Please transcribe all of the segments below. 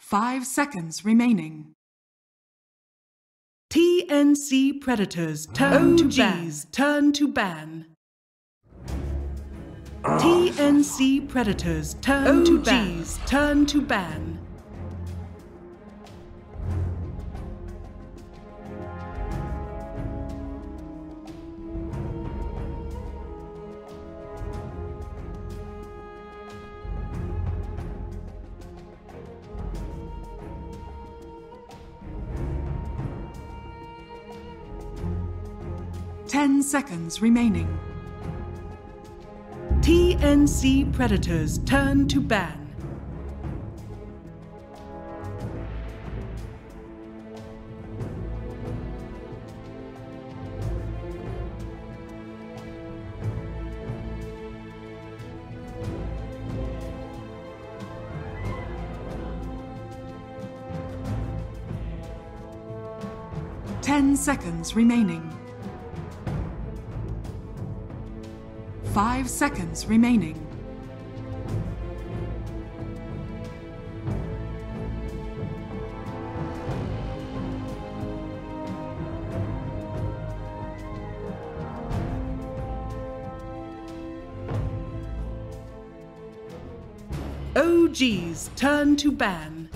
5 seconds remaining. TNC Predators turn to ban. Turn to ban. TNC Predators turn to ban. Turn to ban. Ten seconds remaining. TNC Predators turn to ban. Ten seconds remaining. 5 seconds remaining. OGs turn to ban.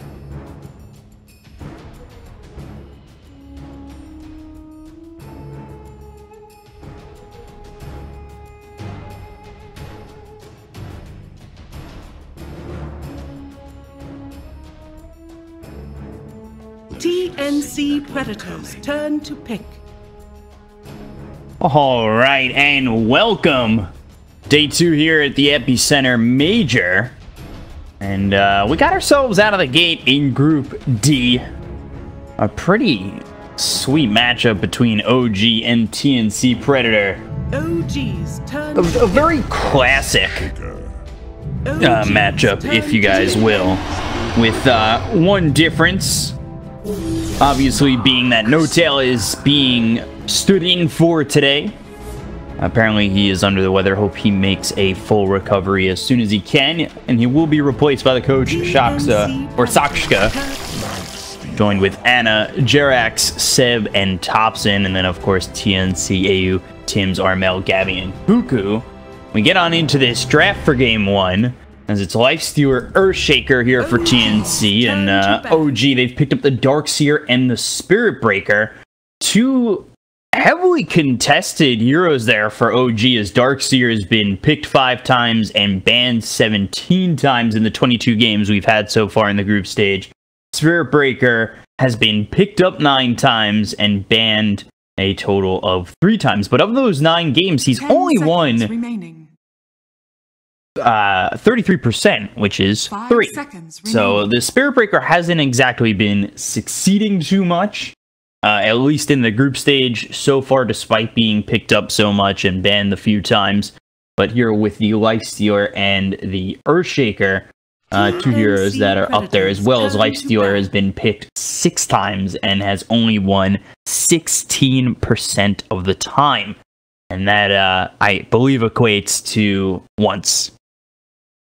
TNC Predators turn to pick. All right, and welcome. Day 2 here at the Epicenter Major. And we got ourselves out of the gate in Group D. A pretty sweet matchup between OG and TNC Predator. OGs turn A very classic matchup, if you guys will. With one difference. Obviously being that No Tail is being stood in for today. Apparently he is under the weather. Hope he makes a full recovery as soon as he can. And he will be replaced by the coach, Sakshka. Joined with Anna, Jerax, Seb, and Thompson. And then, of course, TNC, AU, Tims, Armel, Gabby, and Buku. We get on into this draft for Game 1. As it's Lifestealer Earthshaker here for TNC, and OG, they've picked up the Darkseer and the Spirit Breaker. Two heavily contested heroes there for OG, as Darkseer has been picked 5 times and banned 17 times in the 22 games we've had so far in the group stage. Spirit Breaker has been picked up 9 times and banned a total of 3 times. But of those 9 games, he's only won 33%, which is 3. So the Spirit Breaker hasn't exactly been succeeding too much, at least in the group stage so far, despite being picked up so much and banned a few times. But here with the Lifestealer and the Earthshaker, 2 heroes that are up there, as well as Lifestealer has been picked 6 times and has only won 16% of the time. And that, I believe, equates to once.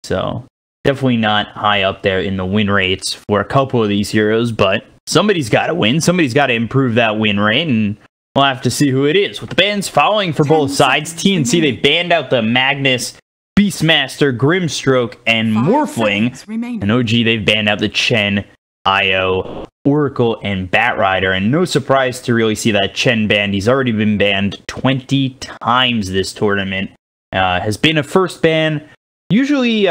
So, definitely not high up there in the win rates for a couple of these heroes, but somebody's got to win. Somebody's got to improve that win rate, and we'll have to see who it is. With the bans following for both sides, TNC, they banned out the Magnus, Beastmaster, Grimstroke, and Morphling. And OG, they've banned out the Chen, Io, Oracle, and Batrider. And no surprise to really see that Chen banned. He's already been banned 20 times this tournament. Has been a first ban. Usually,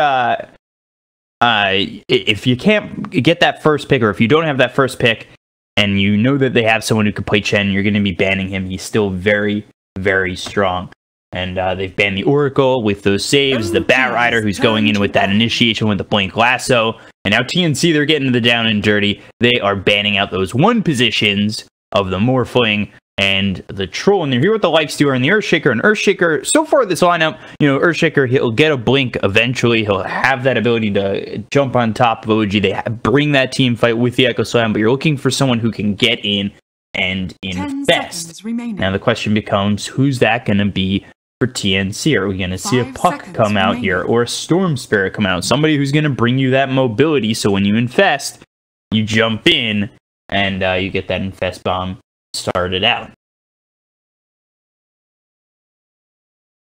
if you can't get that first pick, or if you don't have that first pick, and you know that they have someone who can play Chen, you're going to be banning him. He's still very, very strong. And they've banned the Oracle with those saves, the Batrider, who's going in with that initiation with the Blink Lasso. And now TNC, they're getting to the down and dirty. They are banning out those 1 positions of the Morphling and the Troll, and they're here with the Lifestealer and the Earthshaker. And Earthshaker, so far this lineup, you know, Earthshaker, he'll get a blink eventually. He'll have that ability to jump on top of OG. They bring that team fight with the Echo Slam, but you're looking for someone who can get in and invest. Now the question becomes, who's that going to be for TNC? Are we going to see a Puck come out here, or a Storm Spirit come out? Somebody who's going to bring you that mobility, so when you invest, you jump in, and you get that Infest Bomb started out.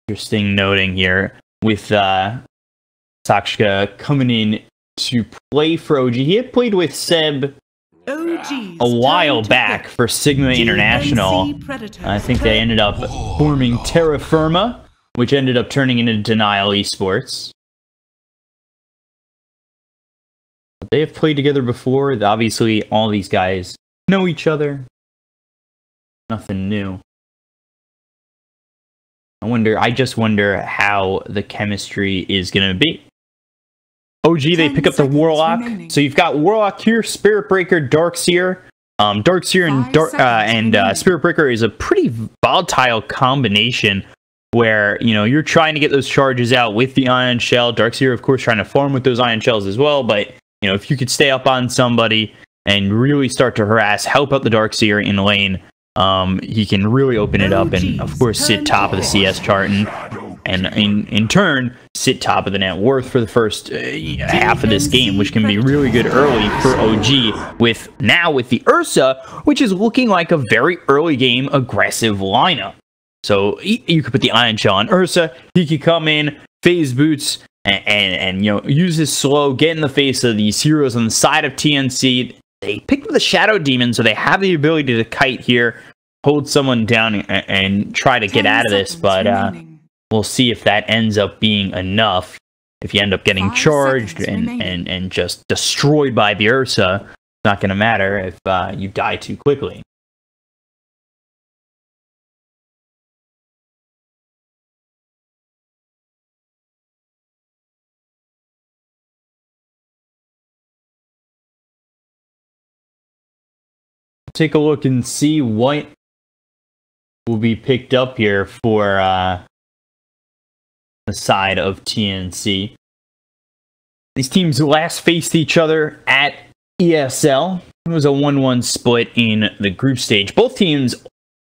Interesting noting here with Sakshka coming in to play for OG. He had played with Seb a while back for Sigma International. I think they ended up forming Terra Firma, which ended up turning into Denial Esports. They have played together before. Obviously, all these guys know each other. Nothing new. I just wonder how the chemistry is going to be. OG, they pick up the Warlock. Remaining. So you've got Warlock here, Spirit Breaker, Darkseer. Darkseer and Spirit Breaker is a pretty volatile combination where, you know, you're trying to get those charges out with the Ion Shell. Darkseer, of course, trying to farm with those Ion Shells as well. But, you know, if you could stay up on somebody and really start to harass, help out the Darkseer in lane, he can really open it up and, of course, sit top of the CS chart and in turn, sit top of the net worth for the first half of this game, which can be really good early for OG with the Ursa, which is looking like a very early game aggressive lineup. So you could put the Ion Shell on Ursa, he could come in, phase boots, and you know, use his slow, get in the face of these heroes on the side of TNC. They picked up the Shadow Demon, so they have the ability to kite here, hold someone down, and try to get out of this, but we'll see if that ends up being enough. If you end up getting charged and just destroyed by the Ursa, it's not going to matter if you die too quickly. Take a look and see what will be picked up here for the side of TNC. These teams last faced each other at ESL. It was a 1-1 split in the group stage. Both teams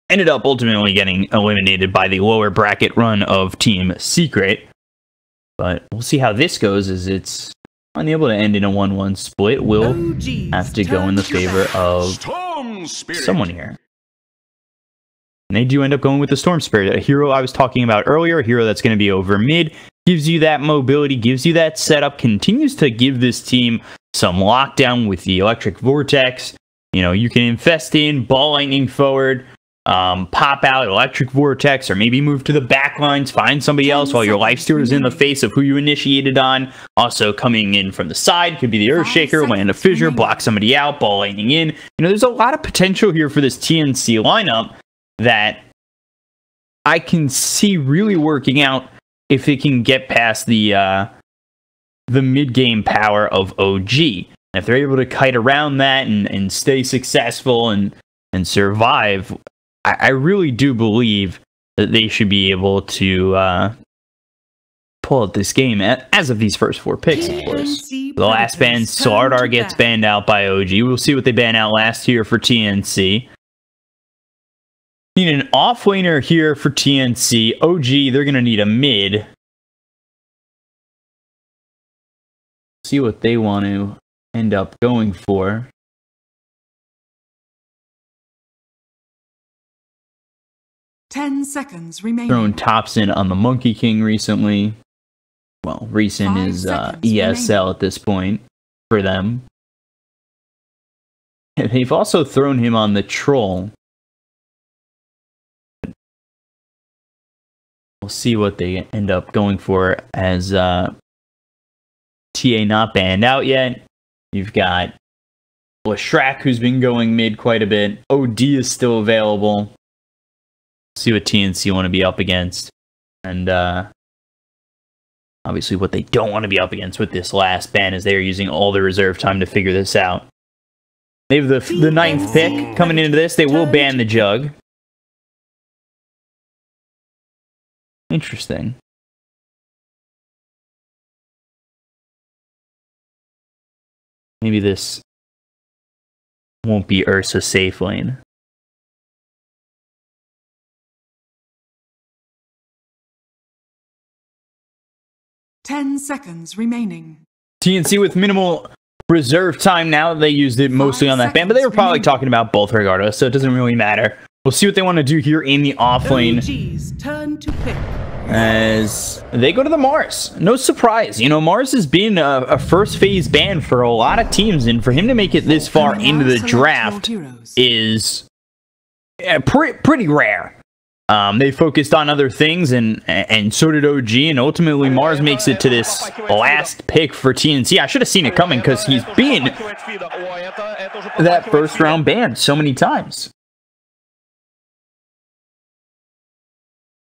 ended up ultimately getting eliminated by the lower bracket run of Team Secret. But we'll see how this goes, as it's unable to end in a 1-1 split. Will have to go in the favor of someone here. And they do end up going with the Storm Spirit, a hero I was talking about earlier, a hero that's going to be over mid, gives you that mobility, gives you that setup, continues to give this team some lockdown with the Electric Vortex. You know, you can infest in, ball lightning forward, pop out Electric Vortex, or maybe move to the back lines, find somebody else while your Lifesteal is in the face of who you initiated on. Also coming in from the side could be the Earthshaker, land a Fissure, block somebody out, ball lightning in. You know, there's a lot of potential here for this TNC lineup that I can see really working out if it can get past the mid-game power of OG. And if they're able to kite around that and stay successful and survive, I really do believe that they should be able to pull out this game as of these first 4 picks, of course. The last ban, Slardar gets banned out by OG. We'll see what they ban out last year for TNC. Need an off-laner here for TNC. OG, they're going to need a mid. See what they want to end up going for. Ten seconds remaining. Thrown Topson on the Monkey King recently. Well, recent is ESL remaining at this point for them. And they've also thrown him on the Troll. We'll see what they end up going for, as TA not banned out yet. You've got Lashrak, who's been going mid quite a bit. OD is still available. See what TNC want to be up against. And obviously what they don't want to be up against with this last ban is they're using all their reserve time to figure this out. They have the 9th pick coming into this. They will ban the Jug. Interesting. Maybe this won't be Ursa safe lane. Ten seconds remaining. TNC with minimal reserve time now. They used it mostly on that ban, but they were probably talking about both regardless, so it doesn't really matter. We'll see what they want to do here in the off lane. OG's turn to pick. As they go to the Mars. No surprise. You know, Mars has been a first phase ban for a lot of teams, and for him to make it this far into the draft is pretty rare. They focused on other things, and so did OG, and ultimately Mars makes it to this last pick for TNC. I should have seen it coming because he's been that first round ban so many times.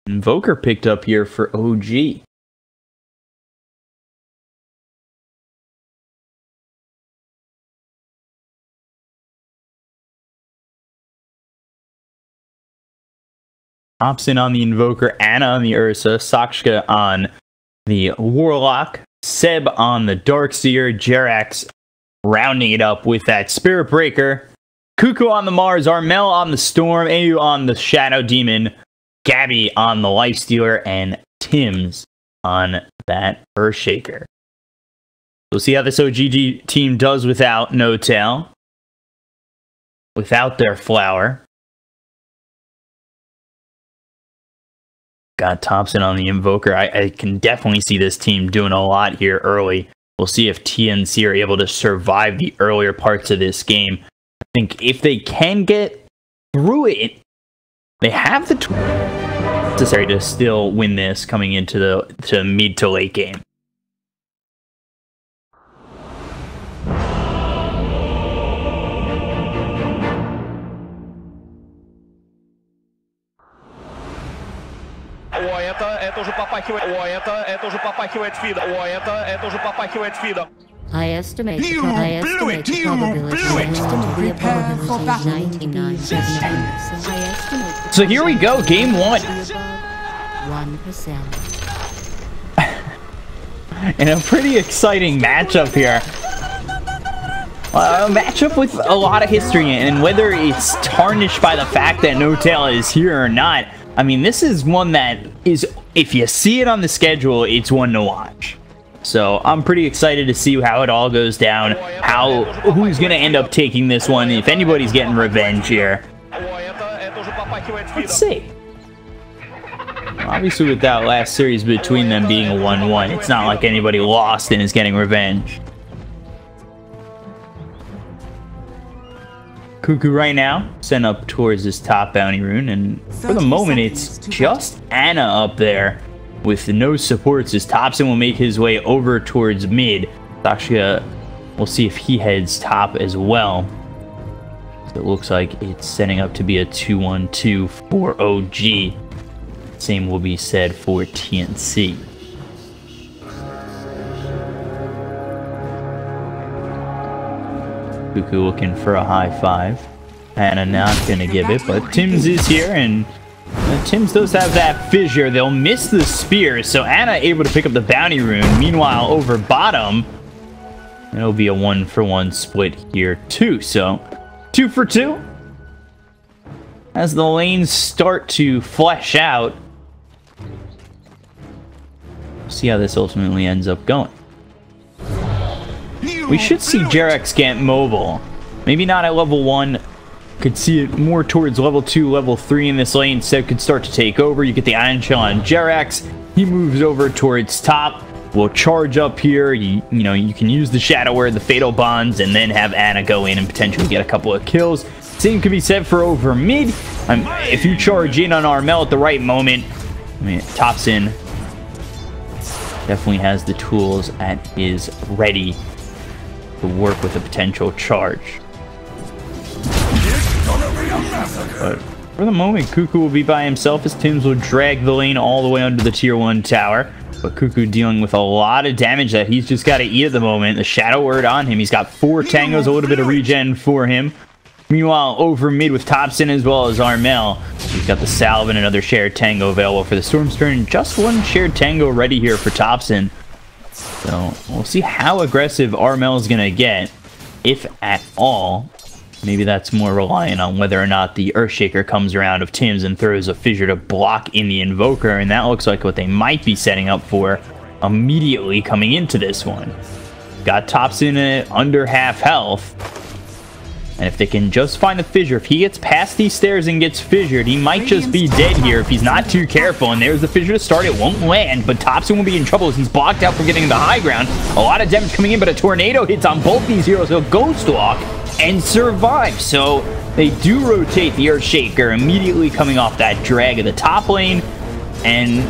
Invoker picked up here for OG. Thompson on the Invoker, Anna on the Ursa, Sakshka on the Warlock, Seb on the Darkseer, Jerax rounding it up with that Spirit Breaker, Cuckoo on the Mars, Armel on the Storm, AU on the Shadow Demon, Gabby on the Lifestealer, and Tim's on that Earthshaker. We'll see how this OG team does without No Tail, without their Flower. Got Thompson on the Invoker. I can definitely see this team doing a lot here early. We'll see if TNC are able to survive the earlier parts of this game. I think if they can get through it, they have the tools necessary to still win this coming into the mid to late game. I estimate the probability Prepare for battle. 99%. So here we go, game one. 1%. And a pretty exciting matchup here. A matchup with a lot of history, and whether it's tarnished by the fact that No Tail is here or not, I mean, this is one that is, if you see it on the schedule, it's one to watch. So I'm pretty excited to see how it all goes down, who's going to end up taking this one, if anybody's getting revenge here. Let's see. Obviously, with that last series between them being a 1-1, it's not like anybody lost and is getting revenge. Cuckoo right now, sent up towards this top bounty rune, and for the moment, it's just Anna up there with no supports, as Thompson will make his way over towards mid. Sakshka, we'll see if he heads top as well. So it looks like it's setting up to be a 2-1-2 for OG. Same will be said for TNC. Cuckoo looking for a high five. Anna not gonna give it, but Tim's is here, and Tim's does have that fissure. They'll miss the spear, so Anna able to pick up the bounty rune. Meanwhile, over bottom, it'll be a 1-for-1 split here too. So 2 for 2 as the lanes start to flesh out. See how this ultimately ends up going. We should see Jerax get mobile. Maybe not at level 1. Could see it more towards level 2, level 3 in this lane. Seb could start to take over. You get the Iron Shell on Jerax. He moves over towards top. We'll charge up here. You know, you can use the Shadow Word, the Fatal Bonds, and then have Anna go in and potentially get a couple of kills. Same could be said for over mid. If you charge in on Armel at the right moment, I mean, Thompson definitely has the tools at his ready to work with a potential charge. But for the moment, Cuckoo will be by himself as Tims will drag the lane all the way under the tier 1 tower. But Cuckoo dealing with a lot of damage that he's just got to eat at the moment. The Shadow Word on him. He's got 4 tangos, a little bit of regen for him. Meanwhile, over mid with Thompson as well as Armel, he's got the Salve and another shared tango available for the Storm's turn. Just 1 shared tango ready here for Thompson. So we'll see how aggressive Armel is going to get, if at all. Maybe that's more reliant on whether or not the Earthshaker comes around of Tim's and throws a fissure to block in the Invoker, and that looks like what they might be setting up for immediately coming into this one. Got Thompson at under half health. And if they can just find the fissure, if he gets past these stairs and gets fissured, he might just be dead here if he's not too careful. And there's the fissure to start. It won't land, but Thompson will be in trouble as he's blocked out from getting to the high ground. A lot of damage coming in, but a tornado hits on both these heroes. He'll ghost walk and survive. So they do rotate the Earthshaker, immediately coming off that drag of the top lane. And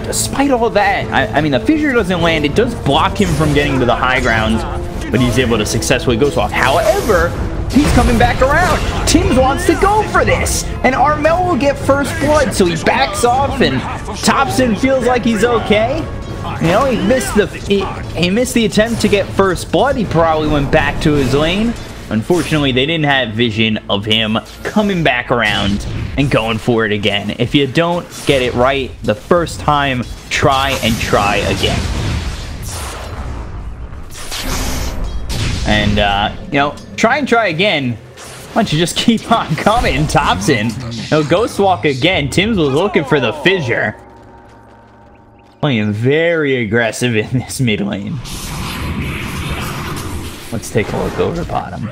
despite all that, I mean, the fissure doesn't land. It does block him from getting to the high ground, but he's able to successfully ghost walk. However, he's coming back around. Tims wants to go for this, and Armel will get first blood, so he backs off, and Thompson feels like he's okay. You know, he missed the attempt to get first blood. He probably went back to his lane. Unfortunately, they didn't have vision of him coming back around and going for it again. If you don't get it right the first time, try and try again. And, you know, try and try again. Why don't you just keep on coming, Thompson? He'll ghost walk again. Tims was looking for the fissure. Playing very aggressive in this mid lane. Let's take a look over bottom.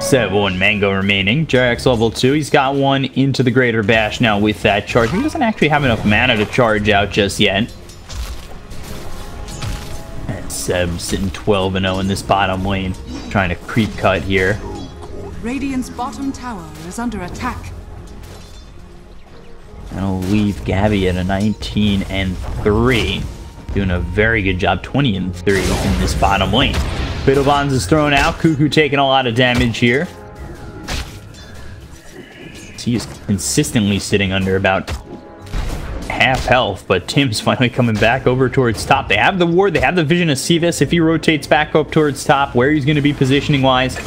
7 Mango remaining. Jerax level 2. He's got one into the Greater Bash now with that charge. He doesn't actually have enough mana to charge out just yet. And Seb sitting 12-0 in this bottom lane. Trying to creep cut here. Radiant's bottom tower is under attack. I'll leave Gabby at a 19-3. Doing a very good job, 20-3 in this bottom lane. Fatal Bonds is thrown out. Cuckoo taking a lot of damage here. He is consistently sitting under about half health, but Tim's finally coming back over towards top. They have the ward, they have the vision to see this. If he rotates back up towards top, where he's going to be positioning-wise,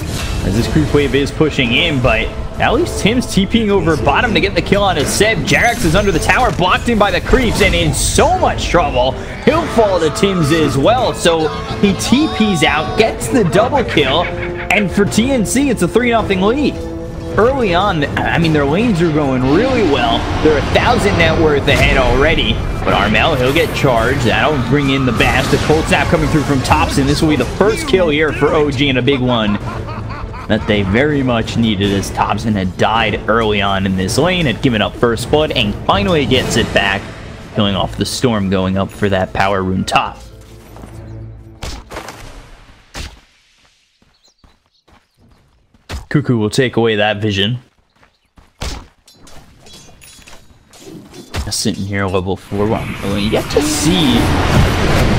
as this creep wave is pushing in, but at least Tim's TPing over bottom to get the kill on his Seb. Jerax is under the tower, blocked in by the creeps, and in so much trouble. He'll fall to Tim's as well, so he TPs out, gets the double kill, and for TNC, it's a 3-0 lead. Early on, I mean, their lanes are going really well. They're 1,000 net worth ahead already, but Armel, he'll get charged. That'll bring in the bash. The cold snap coming through from Thompson. This will be the first kill here for OG, and a big one that they very much needed, as Thompson had died early on in this lane, had given up first blood, and finally gets it back, killing off the Storm going up for that power rune top. Cuckoo will take away that vision. Just sitting here level 4. Well, you get to see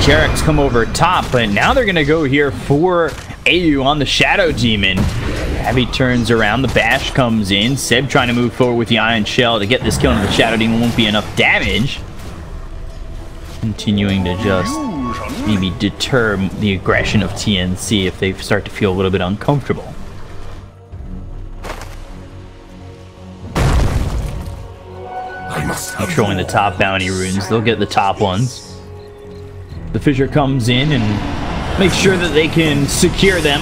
Jerax come over top, but now they're going to go here for AU on the Shadow Demon. Abby turns around, the bash comes in. Seb trying to move forward with the Iron Shell to get this kill into the Shadow Demon. Won't be enough damage. Continuing to just maybe deter the aggression of TNC if they start to feel a little bit uncomfortable. Controlling the top bounty runes. They'll get the top ones. The fissure comes in and makes sure that they can secure them.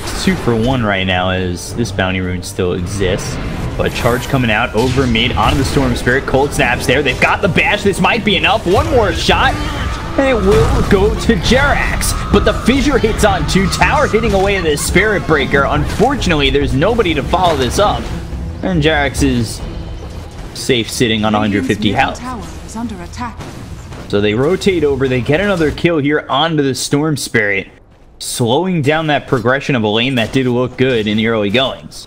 It's 2 for 1 right now, as this bounty rune still exists. But charge coming out over mid onto the Storm Spirit. Cold snaps there. They've got the bash. This might be enough. One more shot, and it will go to Jerax. But the fissure hits on 2. Tower hitting away at this Spirit Breaker. Unfortunately, there's nobody to follow this up. And Jerax is safe sitting on 150 health. So they rotate over, they get another kill here onto the Storm Spirit, slowing down that progression of a lane that did look good in the early goings.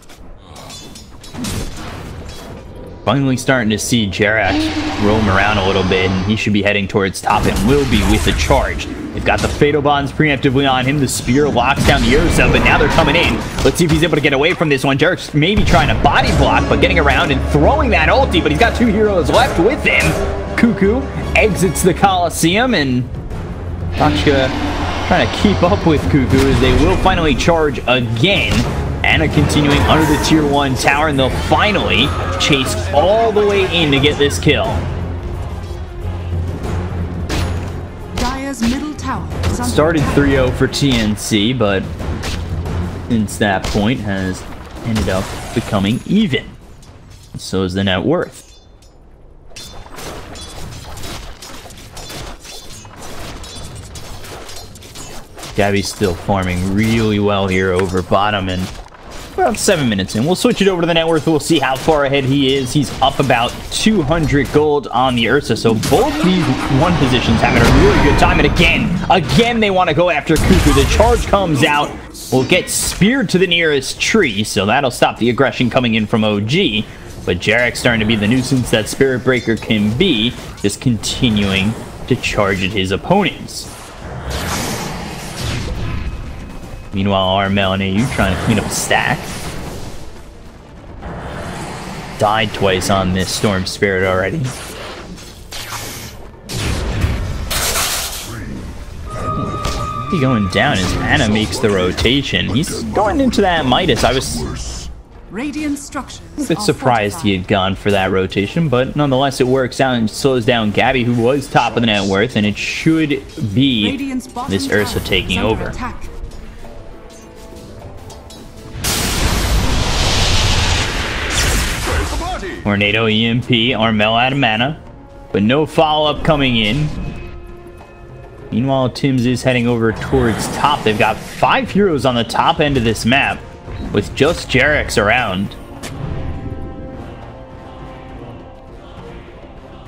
Finally starting to see Jerax roam around a little bit, and he should be heading towards top, and will be with the charge. They've got the Fatal Bonds preemptively on him. The Spear locks down the Ursa, but now they're coming in. Let's see if he's able to get away from this one. Jerax maybe trying to body block, but getting around and throwing that ulti, but he's got 2 heroes left with him. Cuckoo exits the Coliseum, and Tachka trying to keep up with Cuckoo as they will finally charge again. Anna continuing under the tier 1 tower, and they'll finally chase all the way in to get this kill. Dire's middle tower is under Started attack. 3-0 for TNC, but since that point has ended up becoming even. So is the net worth. Gabby's still farming really well here over bottom, and about 7 minutes in. We'll switch it over to the net worth. We'll see how far ahead he is. He's up about 200 gold on the Ursa. So both these one positions having a really good time. And again, they want to go after Cuckoo. The charge comes out. Will get speared to the nearest tree. So that'll stop the aggression coming in from OG. But Jarek's starting to be the nuisance that Spirit Breaker can be. Just continuing to charge at his opponents. Meanwhile, Armel and AU trying to clean up a stack. Died twice on this Storm Spirit already. He going down as Anna makes the rotation. He's going into that Midas. I was a bit surprised he had gone for that rotation, but nonetheless it works out and slows down Gabby, who was top of the net worth, and it should be this Ursa taking over. Tornado EMP, Armel out of mana, but no follow-up coming in. Meanwhile, Tims is heading over towards top. They've got 5 heroes on the top end of this map, with just Jarek's around.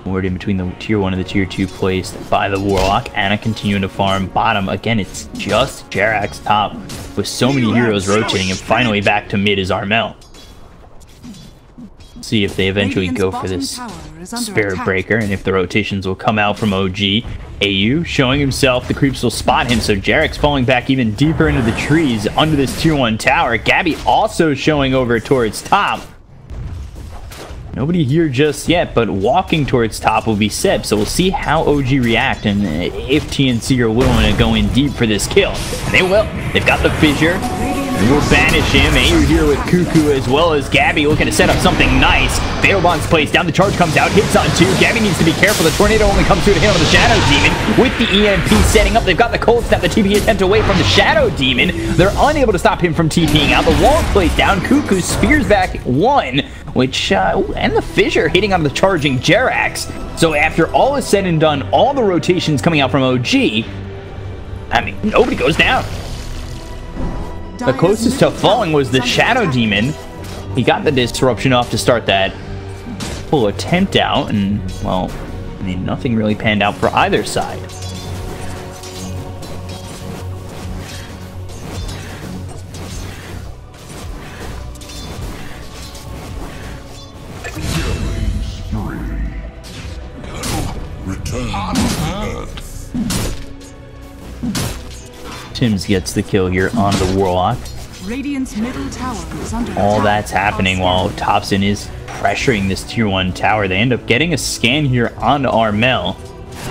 Word in between the tier 1 and the tier 2 placed by the Warlock. Anna continuing to farm bottom. Again, it's just Jarek's top, with so many heroes rotating, and finally back to mid is Armel. See if they eventually go for this Spirit Breaker, and if the rotations will come out from OG. AU showing himself, the creeps will spot him, so Jarek's falling back even deeper into the trees under this tier 1 tower. Gabby also showing over towards top. Nobody here just yet, but walking towards top will be Seb, so we'll see how OG react and if TNC are willing to go in deep for this kill. And they will. They've got the fissure. And we'll banish him. AU here with Cuckoo as well as Gabby looking to set up something nice. Fatal Bond's placed down. The charge comes out. Hits on 2. Gabby needs to be careful. The tornado only comes through to hit on the Shadow Demon. With the EMP setting up, they've got the cold snap. The TP attempt away from the Shadow Demon. They're unable to stop him from TPing out. The wall is placed down. Cuckoo spears back 1, which, and the fissure hitting on the charging Jerax. So after all is said and done, all the rotations coming out from OG, I mean, nobody goes down. The closest to falling was the Shadow Demon. He got the disruption off to start that full attempt out, and, well, I mean, nothing really panned out for either side. Tims gets the kill here on the Warlock. Radiant's middle tower is under All that's happening while Topson is pressuring this tier 1 tower. They end up getting a scan here on Armel.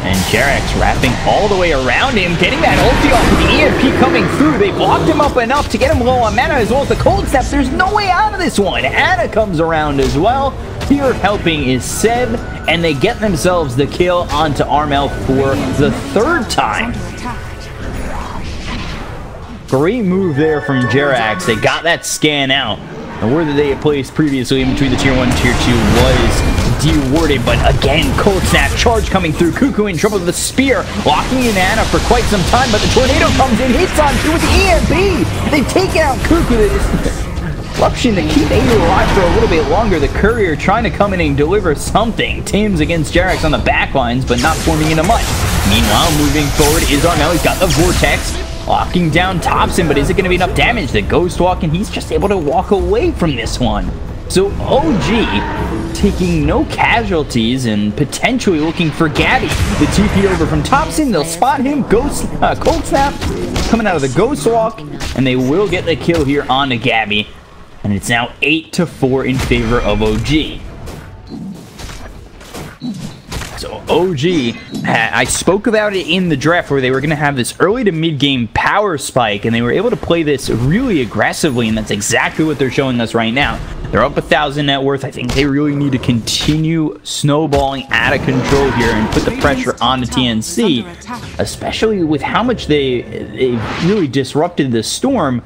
And Jarek's wrapping all the way around him, getting that ulti off with the EMP coming through. They blocked him up enough to get him low on mana as well as the cold snap. There's no way out of this one. Anna comes around as well. Here helping is Seb, and they get themselves the kill onto Armel for the 3rd time. Great move there from Jerax. They got that scan out. The word that they had placed previously in between the tier 1 and tier 2 was dewarded, but again, cold snap charge coming through. Cuckoo in trouble with the spear, locking in Anna for quite some time, but the tornado comes in, hits on 2 with the EMP. They've taken out Cuckoo. Disruption to keep AU alive for a little bit longer. The courier trying to come in and deliver something. Tims against Jerax on the back lines, but not forming into much. Meanwhile, moving forward is Armel. He's got the Vortex. Locking down Topson, but is it going to be enough damage? The Ghost Walk, and he's just able to walk away from this one. So OG taking no casualties and potentially looking for Gabby. The TP over from Topson, they'll spot him. Cold Snap coming out of the Ghost Walk, and they will get the kill here on to Gabby. And it's now 8-4 in favor of OG. So OG, I spoke about it in the draft where they were going to have this early to mid-game power spike, and they were able to play this really aggressively, and that's exactly what they're showing us right now. They're up 1,000 net worth. I think they really need to continue snowballing out of control here and put the pressure on the TNC, especially with how much they really disrupted the Storm.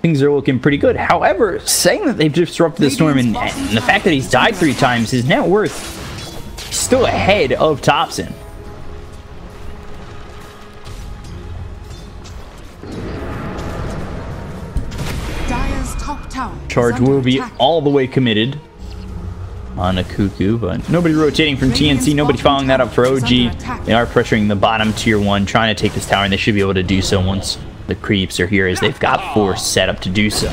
Things are looking pretty good. However, saying that they've disrupted the Storm and the fact that he's died 3 times, his net worth still ahead of Topson. Charge will be all the way committed on a Cuckoo, but nobody rotating from TNC, nobody following that up for OG. They are pressuring the bottom tier 1, trying to take this tower, and they should be able to do so once the creeps are here, as they've got 4 set up to do so.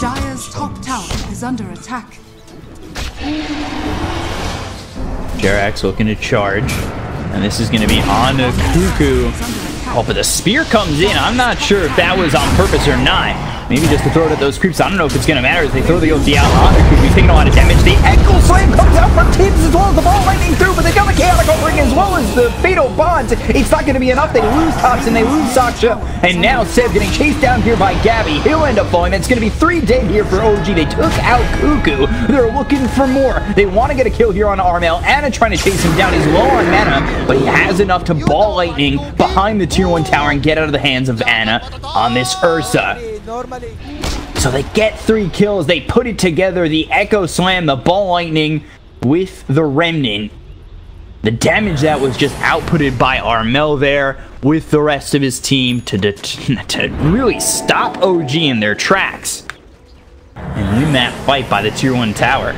Dire's top tower is under attack. Jerax looking to charge, and this is going to be on a Cuckoo. Oh, but the spear comes in. I'm not sure if that was on purpose or not. Maybe just to throw it at those creeps. I don't know if it's going to matter as they throw the OT out on the creep. He's taking a lot of damage. The Echo Slam comes out from Tibbs as well as the ball lightning through, but they got the Chaotic Offering as well as the Fatal Bonds. It's not going to be enough. They lose Tops and they lose Sasha. And now Seb getting chased down here by Gabby. He'll end up falling. It's going to be 3 dead here for OG. They took out Cuckoo. They're looking for more. They want to get a kill here on Armel. Anna trying to chase him down. He's low on mana, but he has enough to ball lightning behind the tier 1 tower and get out of the hands of Anna on this Ursa. So they get 3 kills. They put it together. The Echo Slam, the ball lightning with the Remnant. The damage that was just outputted by Armel there with the rest of his team to really stop OG in their tracks and win that fight by the tier 1 tower.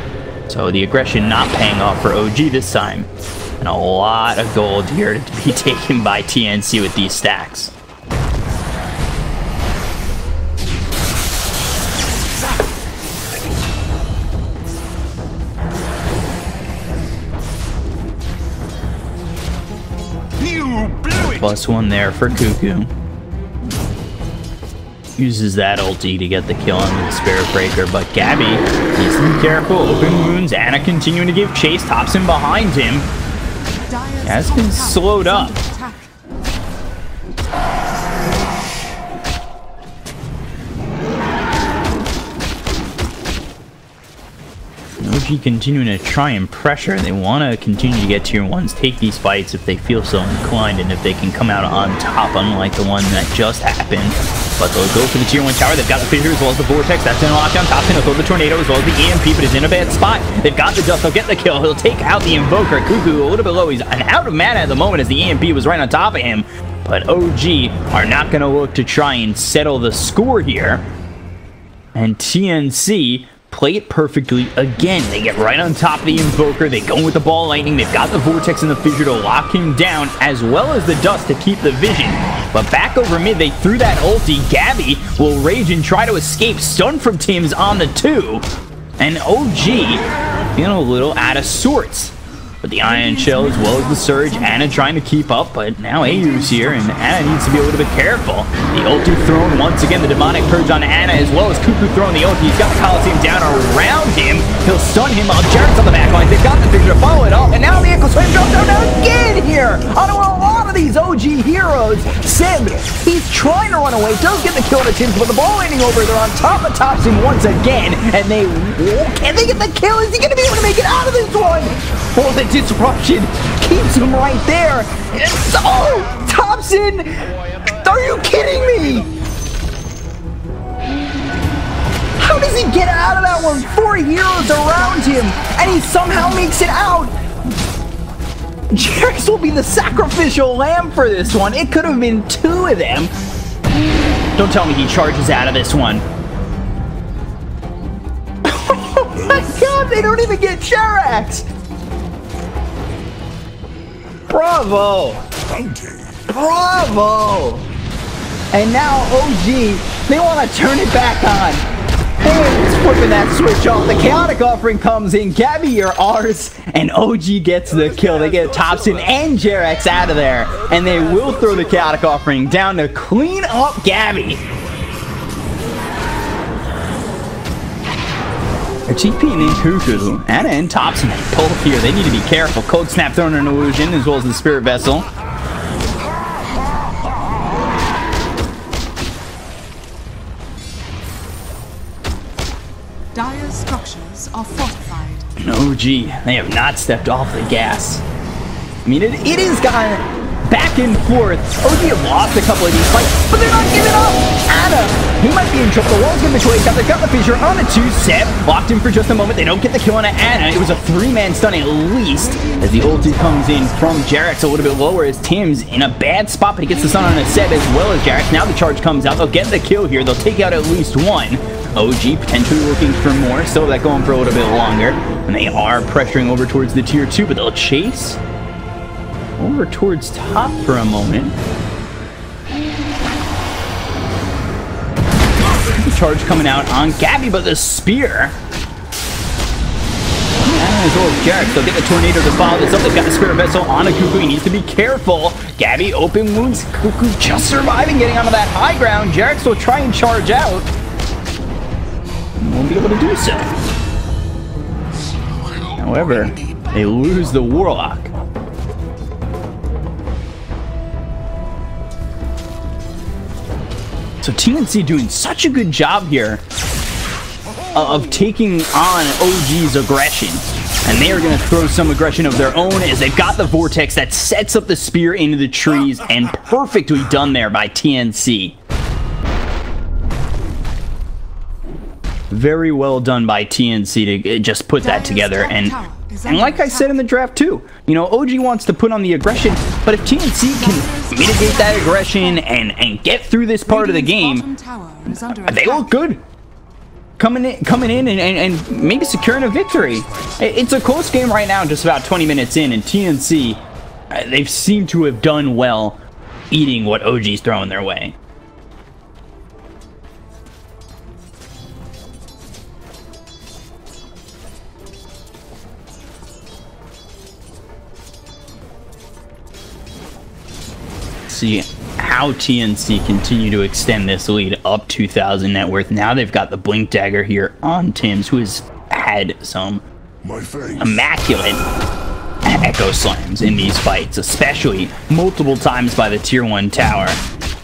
So the aggression not paying off for OG this time. And a lot of gold here to be taken by TNC with these stacks. +1 there for Cuckoo. Uses that ulti to get the kill on the Spirit Breaker, but Gabby needs to be careful. Open wounds. Anna continuing to give chase. Thompson behind him. Has been slowed up. OG continuing to try and pressure. They want to continue to get tier 1s, take these fights if they feel so inclined, and if they can come out on top, unlike the one that just happened. But they'll go for the tier 1 tower. They've got the Fissure as well as the Vortex. That's in lockdown. Top's going to throw the Tornado as well as the EMP, but he's in a bad spot. They've got the Dust. They'll get the kill. He'll take out the Invoker. Cuckoo a little bit low. He's out of mana at the moment as the EMP was right on top of him. But OG are not going to look to try and settle the score here. And TNC play it perfectly again. They get right on top of the Invoker. They go with the ball lightning. They've got the Vortex and the Fissure to lock him down, as well as the Dust to keep the vision. But back over mid, they threw that ulti. Gabby will rage and try to escape. Stun from Tim's on the 2. And OG feeling a little out of sorts. But the Ion Shell as well as the Surge. Anna trying to keep up, but now Ayu's here, and Anna needs to be a little bit careful. The ulti thrown once again. The Demonic Purge on Anna, as well as Cuckoo throwing the ulti. He's got the Coliseum down around him. He'll stun him while Jared's on the back line. They've got the Fissure to follow it up, and now the Echo Slam drops down again here. On a lot of these OG heroes. Sib, he's trying to run away. Does get the kill to Tims, but the ball landing over. They're on top of Thompson once again, and can they get the kill? Is he going to be able to make it out of this one? Oh, the disruption keeps him right there. Oh, Thompson! Are you kidding me? How does he get out of that one? 4 heroes around him, and he somehow makes it out. Jarex will be the sacrificial lamb for this one. It could have been 2 of them. Don't tell me he charges out of this one. Oh my god, they don't even get Jarex. Bravo! Bravo! And now OG, they want to turn it back on. It's flipping that switch off. The Chaotic Offering comes in. Gabby, you're ours. And OG gets the kill. They get Thompson and Jarex out of there. And they will throw the Chaotic Offering down to clean up Gabby. They're TPing in Cuckoo. Anna and Thompson both here. They need to be careful. Cold Snap throwing an illusion as well as the Spirit Vessel. Dire structures are fortified. And OG, they have not stepped off the gas. I mean, it has gotten back and forth. OG have lost a couple of these fights, but they're not giving up. Anna, he might be in trouble. The wall's giving choice. They've got the fissure on the 2. Seb locked in for just a moment. They don't get the kill on Anna. It was a 3-man stun at least, as the ulti comes in from Jarex a little bit lower, as Tim's in a bad spot, but he gets the stun on a Seb as well as Jarex. Now the charge comes out. They'll get the kill here. They'll take out at least one. OG potentially looking for more. Still that going for a little bit longer. And they are pressuring over towards the tier 2, but they'll chase over towards top for a moment. Charge coming out on Gabby, but the spear. As well as Jarex, they'll get the tornado to follow this up. They've got the spirit vessel on a Cuckoo. He needs to be careful. Gabby, open wounds. Cuckoo just surviving, getting onto that high ground. Jarex will try and charge out. Won't be able to do so. However, they lose the Warlock. So TNC doing such a good job here of taking on OG's aggression. And they are going to throw some aggression of their own, as they've got the Vortex that sets up the spear into the trees, and perfectly done there by TNC. Very well done by TNC to just put that together. And like I said in the draft too, you know, OG wants to put on the aggression, but if TNC can mitigate that aggression and get through this part of the game, they look good. Coming in and maybe securing a victory. It's a close game right now, just about 20 minutes in, and TNC, they've seemed to have done well eating what OG's throwing their way. See how TNC continue to extend this lead up 2,000 net worth. Now they've got the Blink Dagger here on Tim's, who has had some immaculate Echo Slams in these fights, especially multiple times by the tier 1 tower.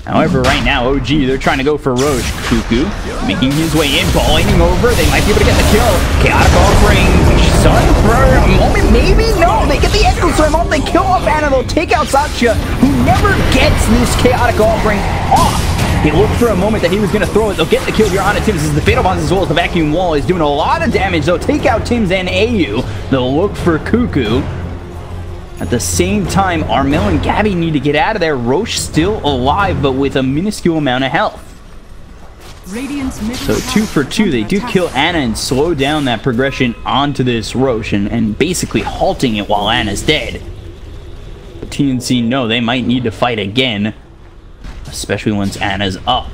However, right now, OG, they're trying to go for Roche. Cuckoo making his way in, balling over. They might be able to get the kill. Chaotic Offering, Sun for a moment, maybe? No, they get the Echo Slam off. They kill off Anna. They'll take out Satya, who never gets this Chaotic Offering off. He looked for a moment that he was going to throw it. They'll get the kill here on Tim's. This is the Fatal Bonds as well as the Vacuum Wall is doing a lot of damage. They'll take out Tim's and AU. They'll look for Cuckoo. At the same time, Armel and Gabby need to get out of there. Roche still alive, but with a minuscule amount of health. So 2 for 2. They do kill Anna and slow down that progression onto this Roche and basically halting it while Anna's dead. But TNC know they might need to fight again, especially once Anna's up.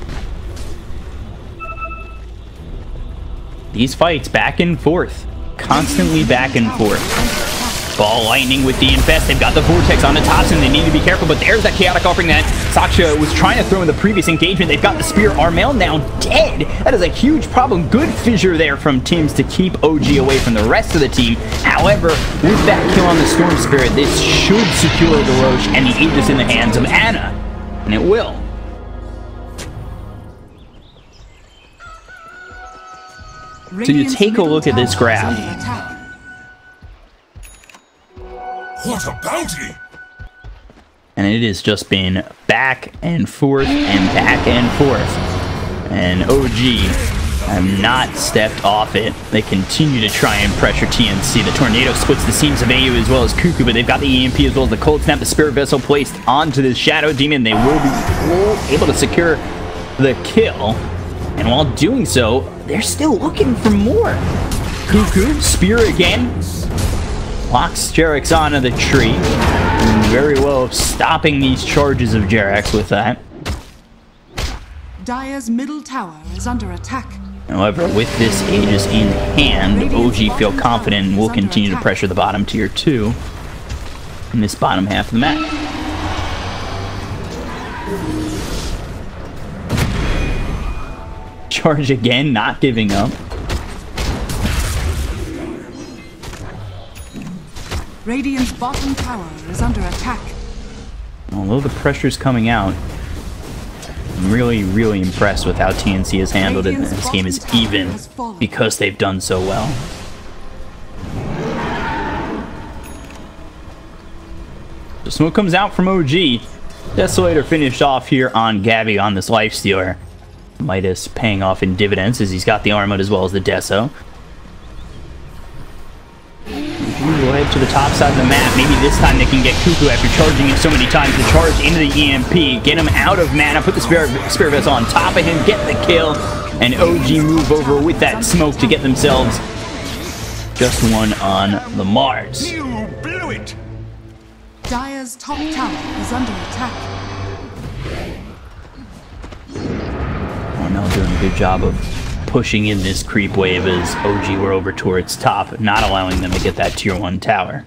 These fights back and forth. Constantly back and forth. Ball lightning with the Infest. They've got the Vortex on the top, and they need to be careful, but there's that Chaotic Offering that Saksha was trying to throw in the previous engagement. They've got the Spear. Armel now dead. That is a huge problem. Good fissure there from Tim's to keep OG away from the rest of the team. However, with that kill on the Storm Spirit, this should secure the Roche and the Aegis in the hands of Anna. And it will. So you take a look at this graph. What a bounty! And it has just been back and forth and back and forth. And OG have not stepped off it. They continue to try and pressure TNC. The Tornado splits the seams of AU as well as Cuckoo, but they've got the EMP as well as the Cold Snap, the Spirit Vessel placed onto this Shadow Demon. They will be able to secure the kill. And while doing so, they're still looking for more. Cuckoo, Spear again. Locks Jarex onto the tree. Doing very well stopping these charges of Jarex with that. Dire's middle tower is under attack. However, with this Aegis in hand, OG feel confident and will continue to pressure the bottom tier 2 in this bottom half of the map. Charge again, not giving up. Radiant's bottom tower is under attack. Although the pressure's coming out, I'm really impressed with how TNC has handled it. This game is even because they've done so well. The smoke comes out from OG. Desolator finished off here on Gabby on this Lifestealer. Midas paying off in dividends as he's got the Armut as well as the Deso. We'll head to the top side of the map. Maybe this time they can get Cuckoo after charging it so many times to charge into the EMP. Get him out of mana, put the Spirit Vessel on top of him, get the kill, and OG move over with that smoke to get themselves just one on the Mars. You blew it! Dire's top tower is under attack. Armel doing a good job of pushing in this creep wave as OG were over towards top, not allowing them to get that tier 1 tower.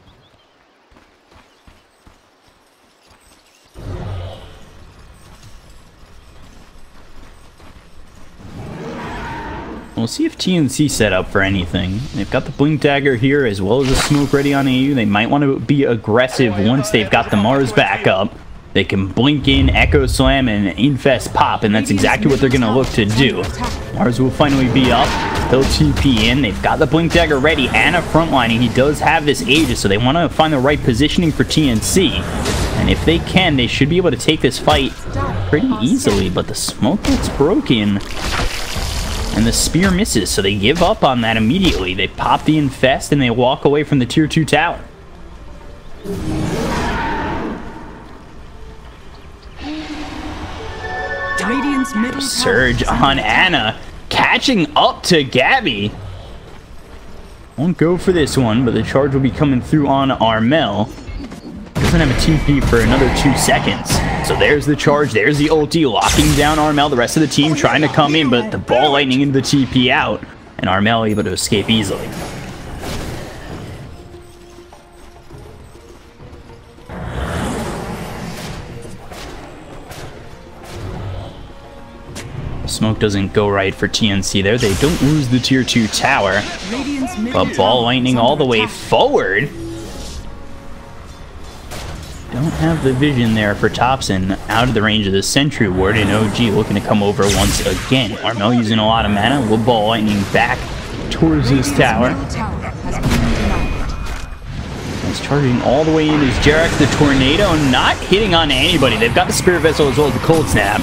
We'll see if TNC set up for anything. They've got the Blink Dagger here as well as a smoke ready on AU. They might want to be aggressive once they've got the Mars back up. They can blink in, Echo Slam, and Infest pop, and that's exactly what they're going to look to do. Mars will finally be up. They'll TP in. They've got the Blink Dagger ready and a frontlining. He does have this Aegis, so they want to find the right positioning for TNC. And if they can, they should be able to take this fight pretty easily, but the smoke gets broken. And the spear misses, so they give up on that immediately. They pop the Infest, and they walk away from the tier 2 tower. Surge on Ana, catching up to Gabby. Won't go for this one, but the charge will be coming through on Armel. Doesn't have a TP for another 2 seconds. So there's the charge, there's the ulti, locking down Armel. The rest of the team trying to come in, but the ball lightning into the TP out, and Armel able to escape easily. Smoke doesn't go right for TNC there. They don't lose the tier 2 tower, but ball lightning all the way forward. Don't have the vision there for Thompson, out of the range of the Sentry Ward, and OG looking to come over once again. Armel using a lot of mana, will ball lightning back towards this tower. He's charging all the way in is Jarek, the Tornado, not hitting on anybody. They've got the Spirit Vessel as well as the Cold Snap.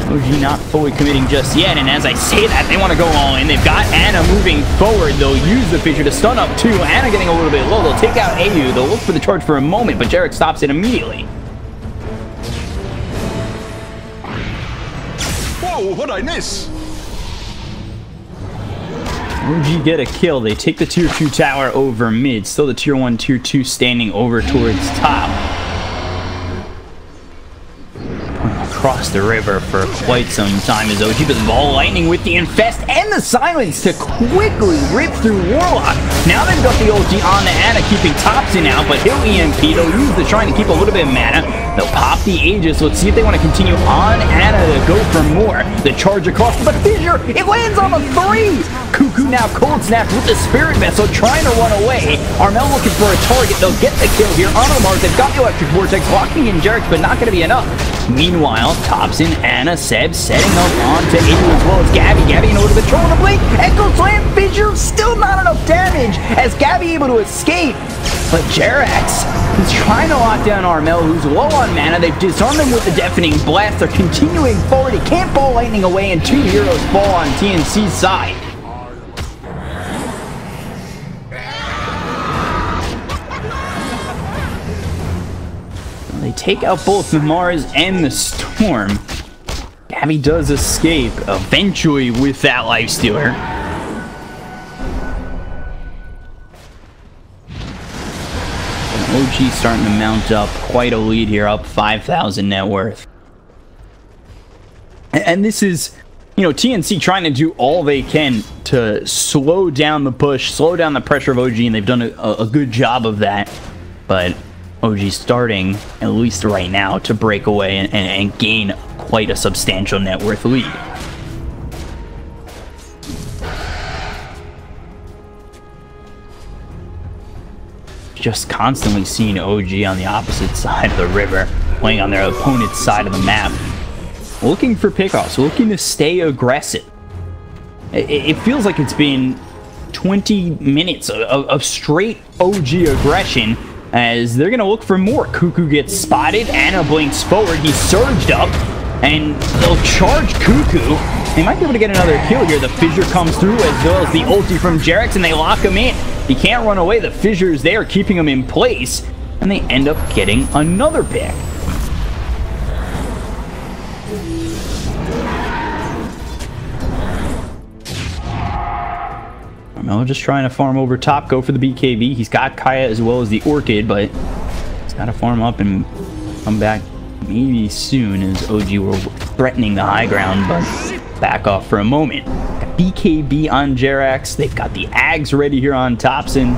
OG not fully committing just yet, and as I say that, they want to go all in. They've got Ana moving forward. They'll use the Fissure to stun up too. Ana getting a little bit low. They'll take out AU. They'll look for the charge for a moment, but Jarek stops it immediately. Whoa, what'd I miss? OG get a kill. They take the tier 2 tower over mid. Still the tier 1, tier 2 standing over towards top. Across the river for quite some time as OG, but the ball lightning with the Infest and the silence to quickly rip through Warlock. Now they've got the ulti on the Ana, keeping Thompson out, but he'll EMP. They'll use the Shrine to keep a little bit of mana. They'll pop the Aegis. Let's see if they want to continue on Ana to go for more. The charge across the Fissure. It lands on the 3. Cuckoo now Cold Snap with the Spirit Vessel trying to run away. Armel looking for a target. They'll get the kill here on the Mars. They've got the Electric Vortex blocking in Jarek, but not going to be enough. Meanwhile, Thompson, Ana, Seb setting up onto AU as well as Gabby. Gabby in order to control the blink. Echo Slam, Fissure, still not enough damage as Gabby able to escape. But Jerax is trying to lock down Armel, who's low on mana. They've disarmed him with the Deafening Blast. They're continuing forward. He can't ball lightning away, and 2 heroes fall on TNC's side. They take out both the Mars and the Storm. Gabby does escape, eventually with that Lifestealer. OG starting to mount up quite a lead here, up 5,000 net worth. And this is, you know, TNC trying to do all they can to slow down the push, slow down the pressure of OG, and they've done a good job of that. But OG starting, at least right now, to break away and gain quite a substantial net worth lead. Just constantly seeing OG on the opposite side of the river, playing on their opponent's side of the map. Looking for pickoffs, looking to stay aggressive. It feels like it's been 20 minutes of straight OG aggression. as they're going to look for more. Cuckoo gets spotted. Ana blinks forward. He's surged up, and they'll charge Cuckoo. They might be able to get another kill here. The fissure comes through as well as the ulti from Jarex, and they lock him in. He can't run away. The fissure is there, keeping him in place, and they end up getting another pick. Armel just trying to farm over top, go for the BKB. He's got Kaya as well as the Orchid, but he's got to farm up and come back maybe soon, as OG were threatening the high ground, but back off for a moment. Got BKB on Jerax. They've got the Ags ready here on Thompson.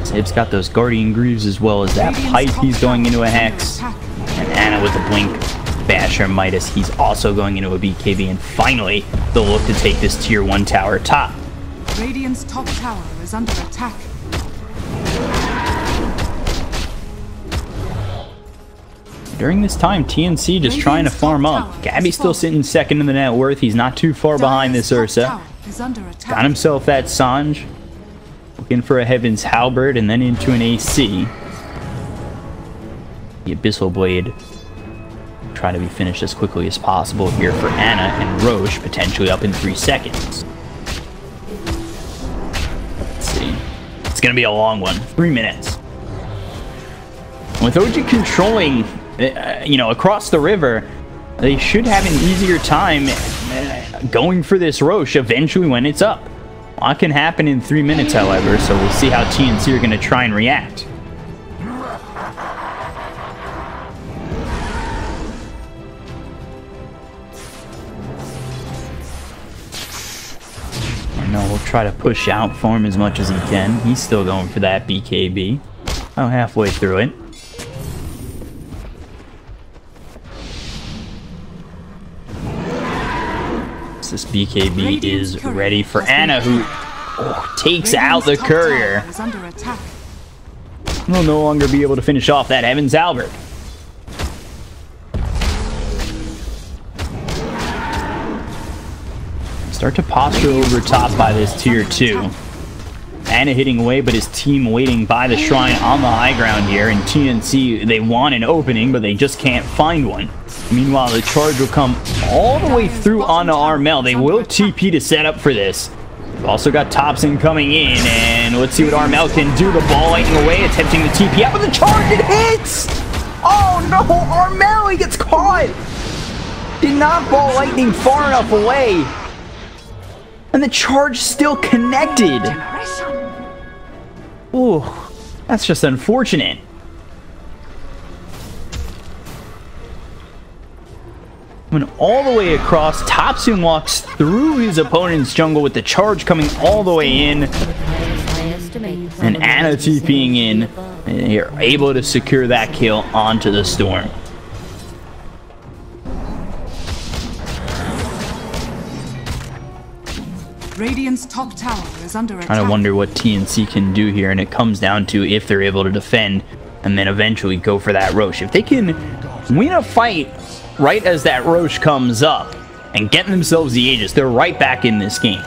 Zib's got those Guardian Greaves as well as that Pipe. He's going into a Hex. And Ana with the Blink. Basher Midas, he's also going into a BKB, and finally they'll look to take this tier 1 tower top. Radiant's top tower is under attack. During this time, TNC just trying to farm up. Gabby's still sitting second in the net worth. He's not too far behind this Ursa. Got himself that Sanj. Looking for a Heaven's Halberd and then into an AC. The Abyssal Blade. Try to be finished as quickly as possible here for Ana, and Roche potentially up in 3 seconds. Let's see. It's going to be a long one. 3 minutes. With OG controlling, across the river, they should have an easier time going for this Roche eventually when it's up. A lot can happen in 3 minutes, however, so we'll see how TNC are going to try and react. We'll try to push out, farm as much as he can. He's still going for that BKB. Oh, halfway through it. This BKB is ready for Ana, who takes out the courier. Will no longer be able to finish off that Heaven's Albert. Start to posture over top by this tier 2. Ana hitting away, but his team waiting by the shrine on the high ground here. And TNC, they want an opening, but they just can't find one. Meanwhile, the charge will come all the way through onto Armel. They will TP to set up for this. We've also got Thompson coming in, and let's see what Armel can do. The ball lightning away, attempting the TP out, but the charge, it hits! Oh no, Armel, he gets caught! Did not ball lightning far enough away. And the charge still connected. Ooh, that's just unfortunate. Went all the way across. Thompson walks through his opponent's jungle with the charge coming all the way in. And Ana TPing in. And you're able to secure that kill onto the Storm. Radiant's top tower is under attack. Trying to wonder what TNC can do here, and it comes down to if they're able to defend and then eventually go for that Roche. If they can win a fight right as that Roche comes up and get themselves the Aegis, they're right back in this game.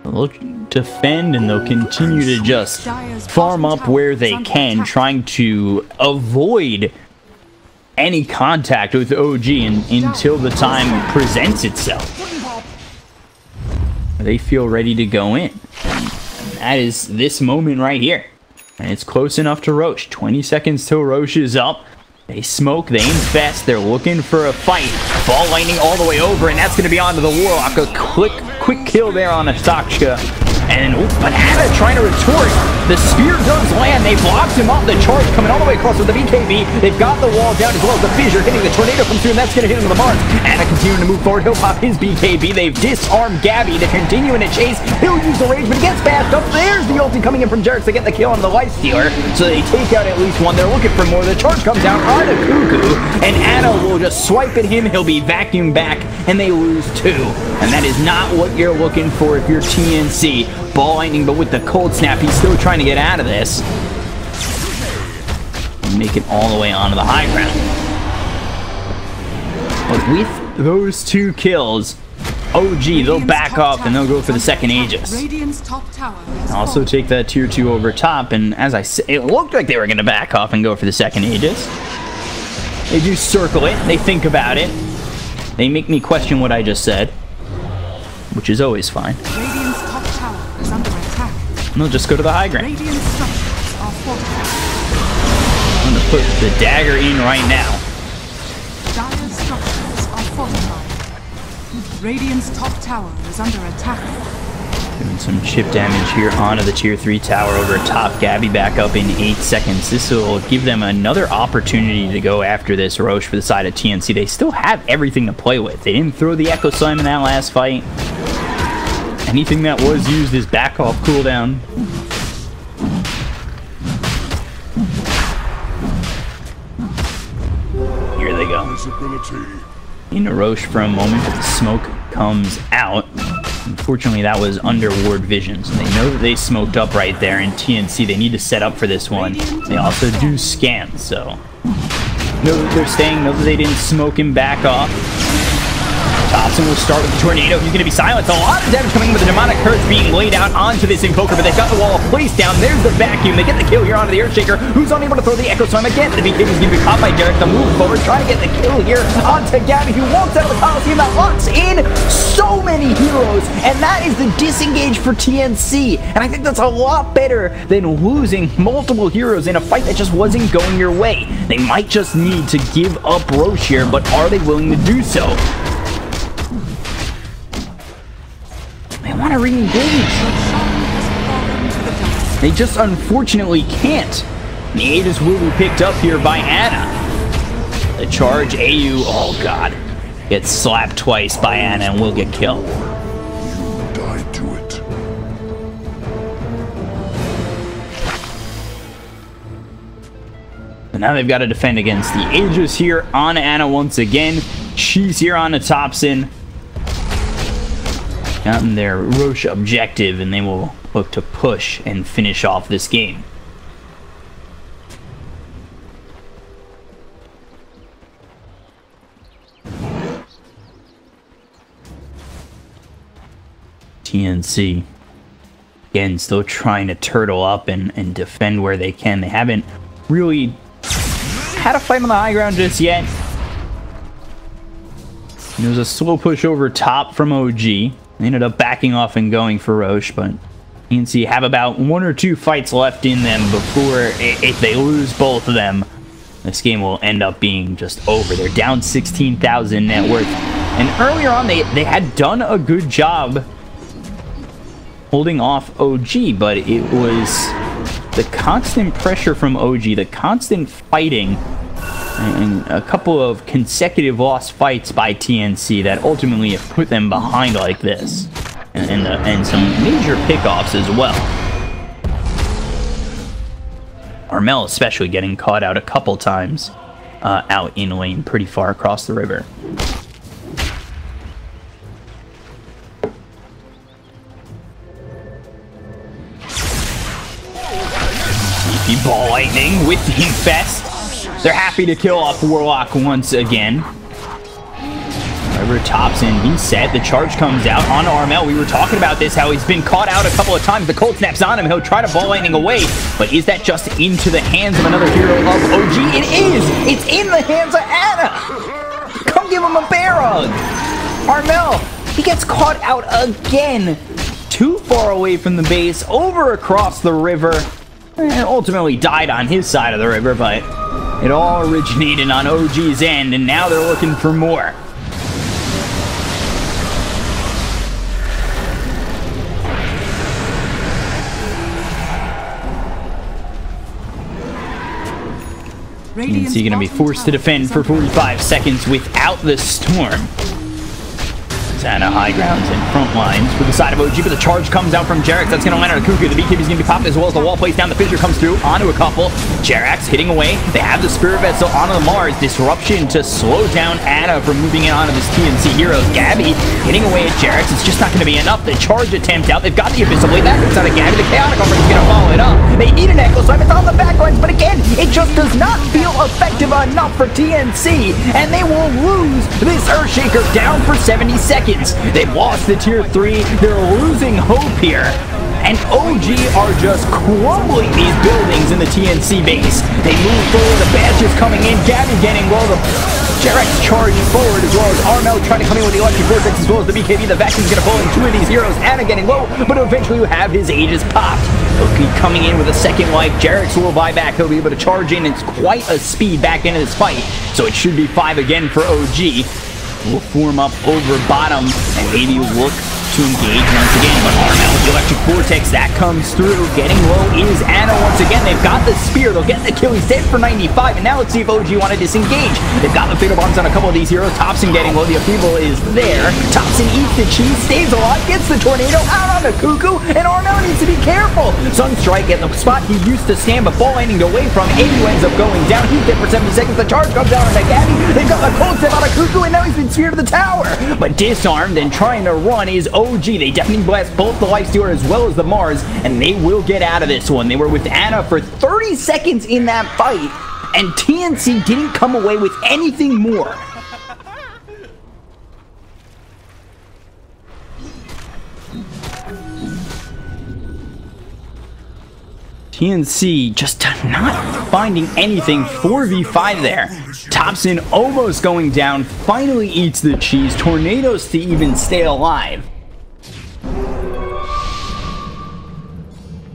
They'll defend, and they'll continue to just farm up where they can, trying to avoid any contact with OG until the time presents itself. They feel ready to go in. And that is this moment right here. And it's close enough to Roche. 20 seconds till Roche is up. They smoke, they infest, they're looking for a fight. Ball lightning all the way over, and that's going to be onto the Warlock. A quick kill there on Asakshka. And but Ana trying to retort. The spear does land. They blocked him off. The charge coming all the way across with the BKB. They've got the wall down as well as the fissure hitting. The tornado comes through, and that's going to hit him to the mark. Ana continuing to move forward. He'll pop his BKB. They've disarmed Gabby. They're continuing to chase. He'll use the rage, but he gets bashed up. There's the ulti coming in from Jerks to get the kill on the Lifestealer. So they take out at least one. They're looking for more. The charge comes down onto Cuckoo, and Ana will just swipe at him. He'll be vacuumed back, and they lose 2. And that is not what you're looking for if you're TNC. Ball lightning, but with the cold snap, he's still trying to get out of this. Make it all the way onto the high ground. But with those 2 kills, OG, they'll back off and they'll go for the second Aegis. Radiant's top tower has Also fallen. take that tier 2 over top, and as I said, it looked like they were going to back off and go for the second Aegis. They do circle it, they think about it. They make me question what I just said, which is always fine. Radiant's top tower is under attack. And they'll just go to the high ground. Radiant structures are fortified. I'm going to put the dagger in right now. Dire structures are fortified. Radiant's top tower is under attack. Doing some chip damage here onto the tier 3 tower over top. Gabby back up in 8 seconds. This will give them another opportunity to go after this Roche for the side of TNC. They still have everything to play with. They didn't throw the Echo Slam in that last fight. Anything that was used is back off cooldown. Here they go. Into Roche for a moment, but the smoke comes out. Unfortunately, that was under ward vision, so they know that they smoked up right there in TNC. They need to set up for this one. They also do scan, so know that they're staying, know that they didn't smoke him back off. Thompson will start with the tornado. He's going to be silenced. A lot of damage coming with the demonic curse being laid out onto this Invoker, but they've got the wall of place down. There's the vacuum. They get the kill here onto the Earthshaker, who's unable to throw the Echo Slam again. The BKB is going to be caught by Derek. The move forward, trying to get the kill here onto Gabby, who walks out of the Coliseum. That locks in so many heroes, and that is the disengage for TNC. And I think that's a lot better than losing multiple heroes in a fight that just wasn't going your way. They might just need to give up Roche here, but are they willing to do so? They want to re-engage. They just unfortunately can't. The Aegis will be picked up here by Ana. The charge, AU, oh god, gets slapped twice by Ana and will get killed. You died to it. So now they've got to defend against the Aegis here on Ana once again. She's here on the Thompson. Gotten their Roche objective, and they will look to push and finish off this game. TNC, again, still trying to turtle up and defend where they can. They haven't really had a fight on the high ground just yet. It was a slow push over top from OG. They ended up backing off and going for Roche, but TNC have about 1 or 2 fights left in them before, if they lose both of them, this game will end up being just over. They're down 16,000 net worth. And earlier on, they had done a good job holding off OG, but it was the constant pressure from OG, the constant fighting, and a couple of consecutive lost fights by TNC that ultimately have put them behind like this. And some major pickoffs as well. Armel especially getting caught out a couple times out in lane pretty far across the river. EP Ball Lightning with the Infest. They're happy to kill off Warlock once again. River tops in, he's set. The charge comes out on Armel. We were talking about this, how he's been caught out a couple of times. The cold snaps on him. He'll try to Ball Lightning away. But is that just into the hands of another hero of OG? It is! It's in the hands of Ana! Come give him a bear hug! Armel, he gets caught out again. Too far away from the base, over across the river. And ultimately died on his side of the river, but it all originated on OG's end, and now they're looking for more. TNC going to be forced to defend for 45 seconds without the storm. Ana high grounds and front lines for the side of OG, but the charge comes out from Jerax. That's going to land on a Cuckoo. The BKB is going to be popped as well as the wall plays down. The Fissure comes through onto a couple. Jerax hitting away. They have the Spirit Vessel onto the Mars. Disruption to slow down Ana from moving in onto this TNC hero. Gabby hitting away at Jerax. It's just not going to be enough. The charge attempt out. They've got the Abyssal Blade. That hits out of Gabby. The Chaotic Armor is going to follow it up. They need an Echo Slam. It's on the backlines, but again, it just does not feel effective enough for TNC, and they will lose this Earthshaker down for 70 seconds. seconds. They've lost the tier 3. They're losing hope here. And OG are just crumbling these buildings in the TNC base. They move forward. The badge is coming in. Gabby getting low. The Jarex charge forward, as well as Armel trying to come in with the electric vortex, as well as the BKB. The vacuum's going to pull in 2 of these heroes. Anna getting low, but eventually you have his Aegis popped. He'll keep coming in with a second life. Jarex will buy back. He'll be able to charge in. It's quite a speed back into this fight. So it should be 5 again for OG. We'll form up over bottom and maybe look to engage once again. But Armel with the electric vortex, that comes through. Getting low is Anna once again. They've got the spear. They'll get the kill. He's dead for 95. And now let's see if OG want to disengage. They've got the fatal bombs on a couple of these heroes. Thompson getting low. The Upheaval is there. Thompson eats the cheese, stays alive, gets the tornado out on the cuckoo, and Armel needs to be careful. Sunstrike at the spot he used to stand, but ball landing away from Ayu ends up going down. He's dead for 70 seconds. The charge comes out on the Gabby. They've got the cold step on a cuckoo, and now he's been speared to the tower. But disarmed and trying to run is OG. They definitely blast both the Lifestealer as well as the Mars, and they will get out of this one. They were with Anna for 30 seconds in that fight, and TNC didn't come away with anything more. TNC just not finding anything. 4v5 there. Thompson almost going down. Finally eats the cheese. Tornadoes to even stay alive.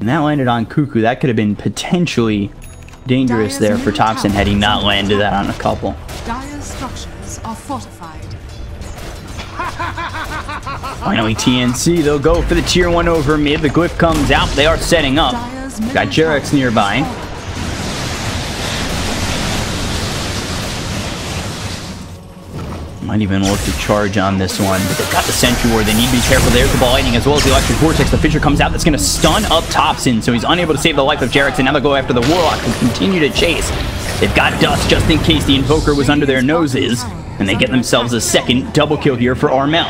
And that landed on Cuckoo. That could have been potentially dangerous there for Thompson had he not landed that on a couple. Dire's structures are fortified. Finally, TNC, they'll go for the tier 1 over mid. The glyph comes out. They are setting up. Got Jarex nearby. Might even look to charge on this one, but they've got the Sentry Ward. They need to be careful. There's the ball lightning as well as the electric vortex. The Fissure comes out. That's going to stun up Thompson, so he's unable to save the life of Jarex, and now they'll go after the Warlock and continue to chase. They've got Dust just in case the Invoker was under their noses, and they get themselves a second double kill here for Armel.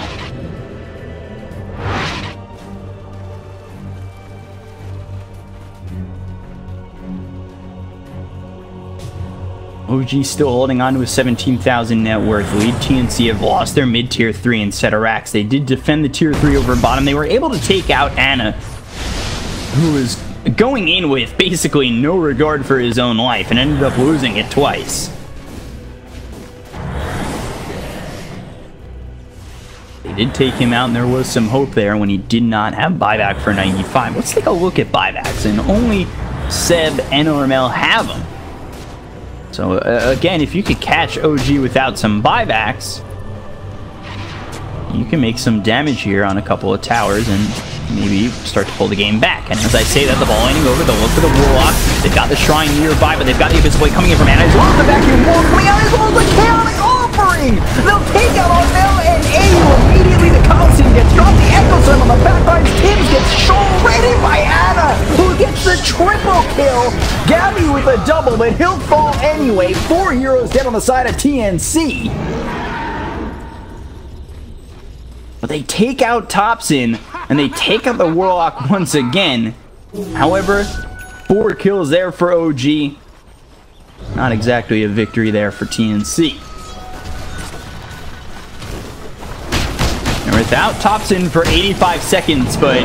OG still holding on to a 17,000 net worth lead. TNC have lost their mid-tier 3 in Setarax. They did defend the tier 3 over bottom. They were able to take out Anna, who was going in with basically no regard for his own life and ended up losing it twice. They did take him out, and there was some hope there when he did not have buyback for 95. Let's take a look at buybacks, and only Seb and Armel have them. So, again, if you could catch OG without some buybacks, you can make some damage here on a couple of towers and maybe start to pull the game back. And as I say that, the ball landing over, they'll look for the Warlock. They've got the Shrine nearby, but they've got the Abyss Blade coming in from Anna, as well as the Vacuum Wall coming out, as well as the Chaotic Offering! They'll take out Armel and Ayu immediately. The Coliseum gets dropped, the Echo Sun on the backlines. Tims gets shredded by Anna, who gets the triple kill. Gabby with a double, but he'll fall anyway. 4 heroes dead on the side of TNC. But they take out Thompson, and they take out the Warlock once again. However, 4 kills there for OG. Not exactly a victory there for TNC. And without Thompson for 85 seconds, but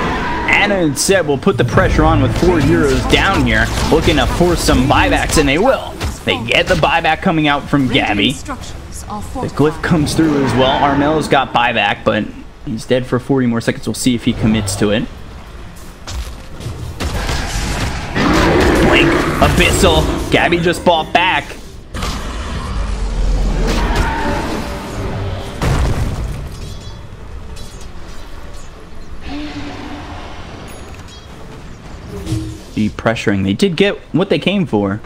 Anna and Seb will put the pressure on with 4 heroes down here, looking to force some buybacks, and they will. They get the buyback coming out from Gabby. The glyph comes through as well. Armel's got buyback, but he's dead for 40 more seconds. We'll see if he commits to it. Blink, Abyssal. Gabby just bought back. Pressuring. They did get what they came for.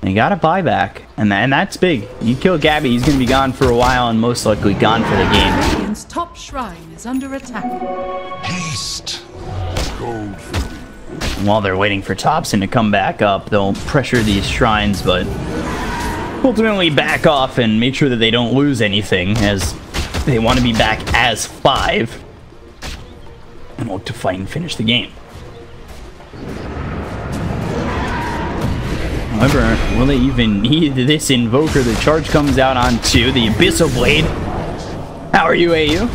They got a buyback, and that's big. You kill Gabby, he's going to be gone for a while and most likely gone for the game. Radiant's top shrine is under attack. Haste. Gold. While they're waiting for Thompson to come back up, they'll pressure these shrines, but ultimately back off and make sure that they don't lose anything, as they want to be back as 5 and look to fight and finish the game. However, will they even need this Invoker? The charge comes out on 2. The Abyssal Blade How are you, AU?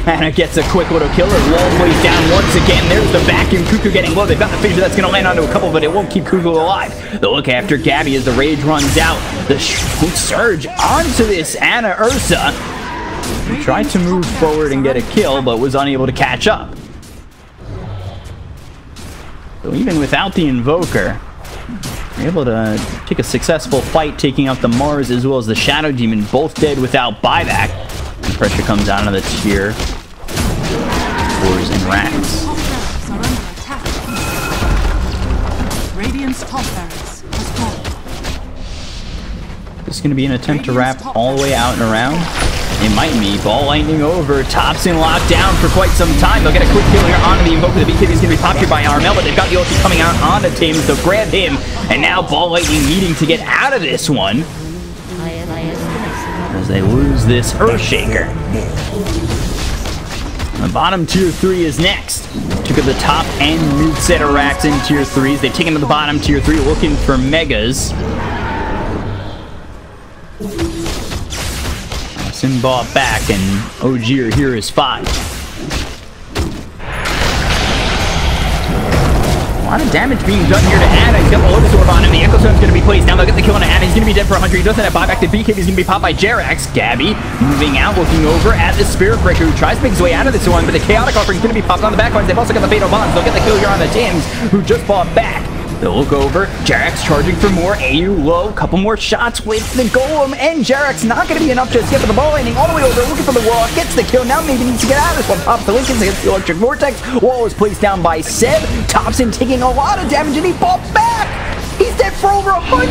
Anna gets a quick little killer. Wall plays down once again. There's the vacuum. Cuckoo getting low. They've got the fissure that's going to land onto a couple, but it won't keep Cuckoo alive. They'll look after Gabby as the rage runs out. The surge onto this Anna Ursa. He tried to move forward and get a kill, but was unable to catch up. So even without the Invoker, they're able to take a successful fight, taking out the Mars as well as the Shadow Demon, both dead without buyback. The pressure comes down on the tier 4s and racks. Radiant's top barracks has fallen. This is going to be an attempt to wrap all the way out and around. It might be. Ball lightning over. Thompson locked down for quite some time. They'll get a quick kill here onto the Invoker. The BKB is going to be popped here by Armel, but they've got the ulti coming out onto Tames. They'll grab him, and now Ball Lightning needing to get out of this one as they lose this Earthshaker. The bottom tier 3 is next. Took at the top and mid set of racks in tier 3s. They've taken to the bottom tier 3 looking for megas. Sim bought back, and OG are here is 5. A lot of damage being done here to Anna. He's got the Lotus Orb on him. The Echo Stone's going to be placed down. They'll get the kill on Anna. He's going to be dead for 100. He doesn't have buyback. The BKB is going to be popped by Jerax. Gabby moving out, looking over at the Spirit Breaker, who tries to make his way out of this one, but the Chaotic Offering is going to be popped on the back lines. They've also got the Fatal Bonds. They'll get the kill here on the Tims, who just bought back. They'll look over. Jerax charging for more. AU low. Couple more shots with the Golem, and Jerax not going to be enough to escape with the ball landing all the way over, looking for the wall. Gets the kill. Now maybe needs to get out of this one. Pops the Lincoln against the Electric Vortex. Wall is placed down by Seb. Thompson taking a lot of damage, and he fought back. He's dead for over 100.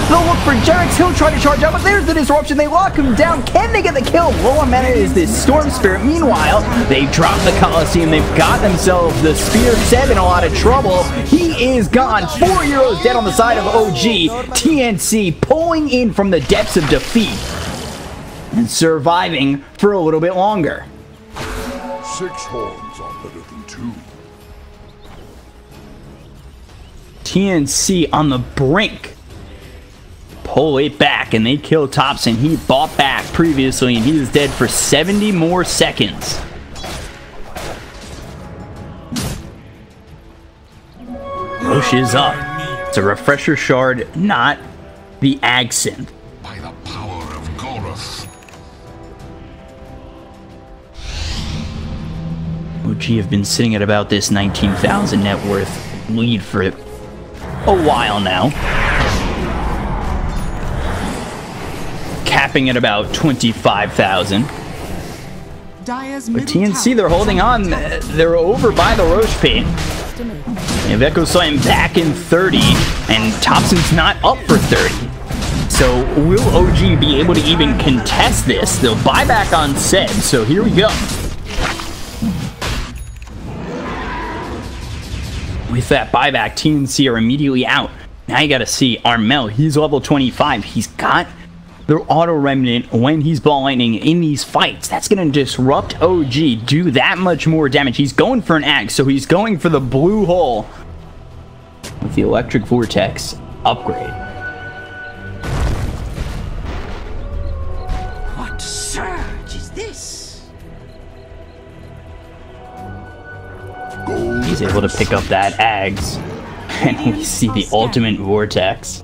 They'll look for Jerax. He'll try to charge out, but there's the disruption. They lock him down. Can they get the kill? Low on mana is this Storm Spirit. Meanwhile, they drop the Coliseum. They've got themselves the Spear. Seb in a lot of trouble. He is gone. 4 heroes dead on the side of OG. TNC pulling in from the depths of defeat and surviving for a little bit longer. 6 horns are better than 2. TNC on the brink. Pull it back, and they kill Thompson. He bought back previously, and he is dead for 70 more seconds. Rosh is up. It's a refresher shard, not the Accent. By the power of Goroth. OG have been sitting at about this 19,000 net worth lead for a while now. Capping at about 25,000. But TNC, they're holding on. They're over by the Roche Pit. They have Echo Slam back in 30, and Thompson's not up for 30. So will OG be able to even contest this? They'll buy back on Seb, so here we go. With that buyback, TNC are immediately out. Now you gotta see Armel, he's level 25. He's got the auto remnant when he's ball lightning in these fights. That's gonna disrupt OG, do that much more damage. He's going for an axe, so he's going for the blue hole with the electric vortex upgrade. What surge is this? He's able to pick up that Ags, and we see the ultimate vortex.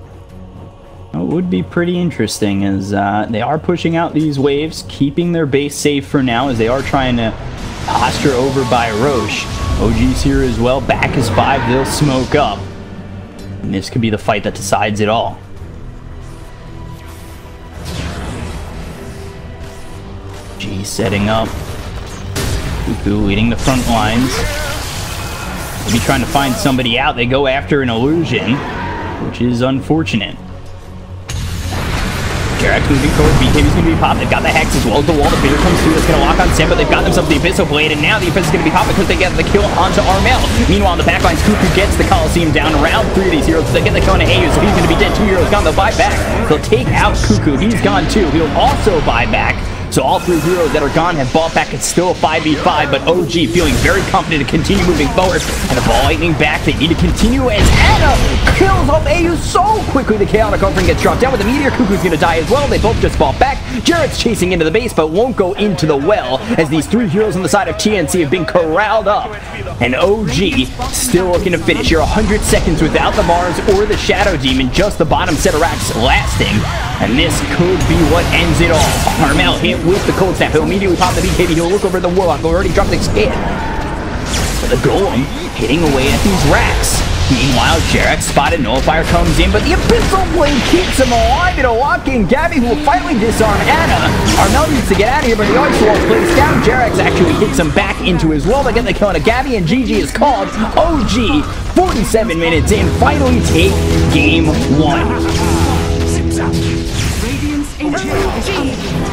It would be pretty interesting as they are pushing out these waves, keeping their base safe for now as they are trying to posture over by Roche. OG's here as well. Back is 5. They'll smoke up. And this could be the fight that decides it all. G setting up. Cuckoo leading the front lines. Maybe trying to find somebody out. They go after an illusion, which is unfortunate. Jerax moving forward. BKB's going to be popped. They've got the Hex as well as the wall. The Fear comes through. That's going to lock on Sam, but they've got themselves the Abyssal Blade, and now the Abyss is going to be popped because they get the kill onto Armel. Meanwhile, in the backlines, Cuckoo gets the Coliseum down. Round 3 of these heroes. They get the kill on AU, so he's going to be dead. 2 heroes gone. They'll buy back. They'll take out Cuckoo. He's gone too. He'll also buy back. So all three heroes that are gone have bought back. It's still a 5v5, but OG feeling very confident to continue moving forward. And the ball lightning back. They need to continue as Anna kills off AU so quickly. The chaotic offering gets dropped down with the meteor. Cuckoo's gonna die as well. They both just fall back. Jared's chasing into the base, but won't go into the well as these three heroes on the side of TNC have been corralled up. And OG still looking to finish. You're 100 seconds without the Mars or the Shadow Demon, just the bottom set of racks lasting. And this could be what ends it all. Armel hit with the cold snap. He'll immediately pop the BKB. He'll look over the Warlock. He'll already dropped the skid. So the Golem hitting away at these racks. Meanwhile, Jarek spotted. Nullifier comes in, but the Abyssal Blade keeps him alive. It'll lock in Gabby, who will finally disarm Anna. Armel needs to get out of here, but the Ice Wall plays down. Jarek's actually hits him back into his wall. They get the kill on a Gabby, and GG is called. OG, 47 minutes in, finally take game 1. Radiant's injury is